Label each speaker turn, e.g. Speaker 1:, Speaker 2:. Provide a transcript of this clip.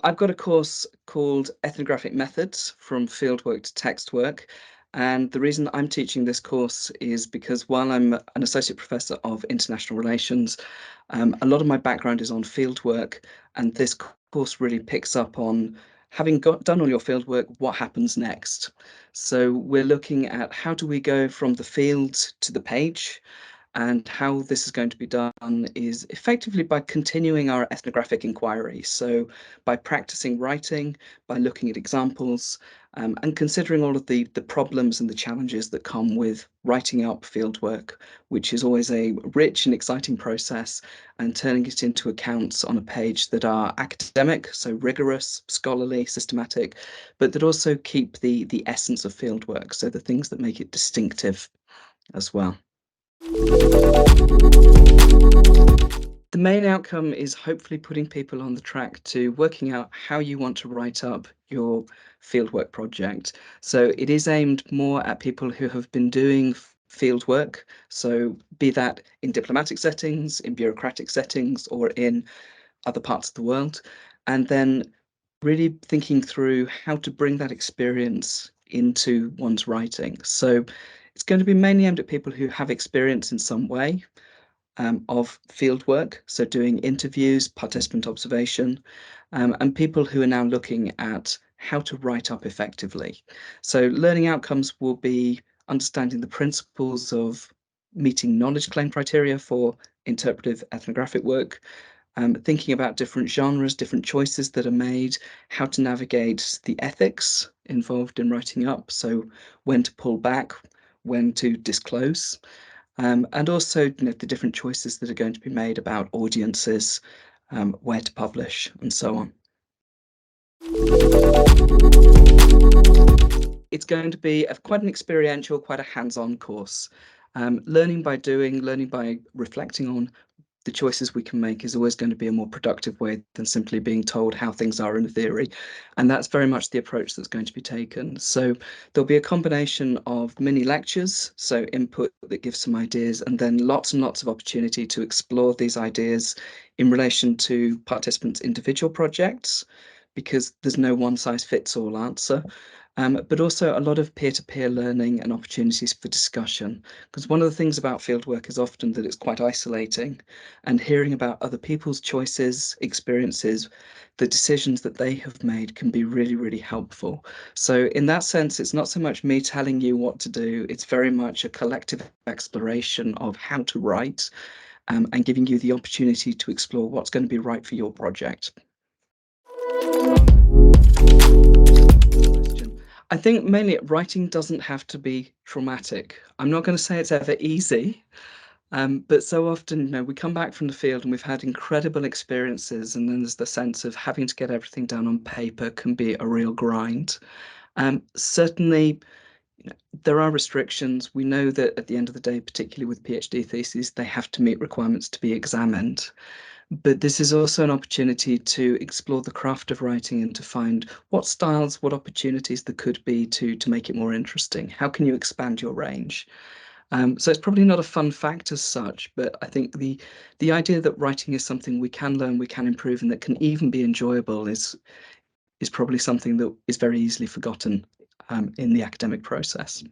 Speaker 1: I've got a course called Ethnographic Methods from Fieldwork to Textwork. And the reason I'm teaching this course is because while I'm an associate professor of international relations, a lot of my background is on fieldwork, and this course really picks up on having done all your fieldwork, what happens next. So we're looking at how do we go from the field to the page, and how this is going to be done is effectively by continuing our ethnographic inquiry. So by practicing writing, by looking at examples, and considering all of the problems and the challenges that come with writing up fieldwork, which is always a rich and exciting process, and turning it into accounts on a page that are academic, so rigorous, scholarly, systematic, but that also keep the essence of fieldwork, so the things that make it distinctive as well. The main outcome is hopefully putting people on the track to working out how you want to write up your fieldwork project. So it is aimed more at people who have been doing fieldwork, so be that in diplomatic settings, in bureaucratic settings, or in other parts of the world, and then really thinking through how to bring that experience into one's writing. So it's going to be mainly aimed at people who have experience in some way of fieldwork, so doing interviews, participant observation, and people who are now looking at how to write up effectively. So learning outcomes will be understanding the principles of meeting knowledge claim criteria for interpretive ethnographic work, thinking about different genres, different choices that are made, how to navigate the ethics involved in writing up, so when to pull back, when to disclose, and also the different choices that are going to be made about audiences, where to publish, and so on. It's going to be quite an experiential, quite a hands-on course. Learning by doing, learning by reflecting on the choices we can make is always going to be a more productive way than simply being told how things are in theory. And that's very much the approach that's going to be taken. So there'll be a combination of mini lectures, so input that gives some ideas, and then lots and lots of opportunity to explore these ideas in relation to participants' individual projects, because there's no one size fits all answer. But also a lot of peer-to-peer learning and opportunities for discussion. Because one of the things about fieldwork is often that it's quite isolating, and hearing about other people's choices, experiences, the decisions that they have made can be really, really helpful. So in that sense, it's not so much me telling you what to do, it's very much a collective exploration of how to write, and giving you the opportunity to explore what's going to be right for your project. I think mainly writing doesn't have to be traumatic. I'm not going to say it's ever easy, but so often, we come back from the field and we've had incredible experiences, and then there's the sense of having to get everything down on paper can be a real grind. Certainly, there are restrictions. We know that at the end of the day, particularly with PhD theses, they have to meet requirements to be examined. But this is also an opportunity to explore the craft of writing and to find what styles, what opportunities there could be to make it more interesting. How can you expand your range? So it's probably not a fun fact as such, but I think the idea that writing is something we can learn, we can improve, and that can even be enjoyable is probably something that is very easily forgotten in the academic process.